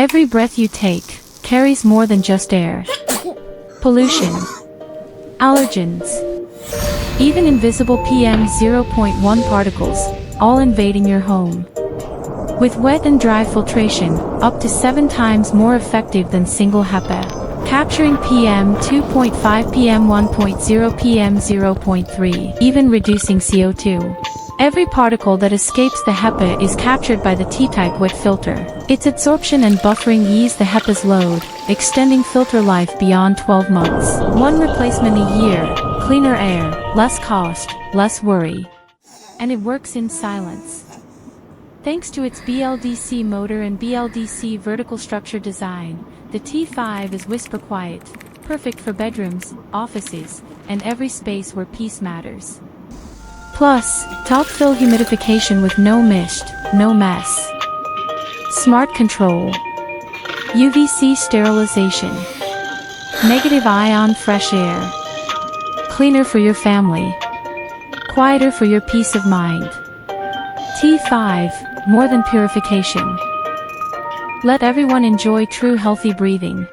Every breath you take carries more than just air. Pollution, allergens, even invisible PM 0.1 particles, all invading your home. With wet and dry filtration, up to 7 times more effective than single HEPA, capturing PM 2.5, PM 1.0, PM 0.3, even reducing CO2. Every particle that escapes the HEPA is captured by the T-type wet filter. Its absorption and buffering ease the HEPA's load, extending filter life beyond 12 months. 1 replacement a year, cleaner air, less cost, less worry. And it works in silence. Thanks to its BLDC motor and BLDC vertical structure design, the T5 is whisper quiet, perfect for bedrooms, offices, and every space where peace matters. Plus, top fill humidification with no mist, no mess. Smart control. UVC sterilization. Negative ion fresh air. Cleaner for your family. Quieter for your peace of mind. T5, more than purification. Let everyone enjoy true healthy breathing.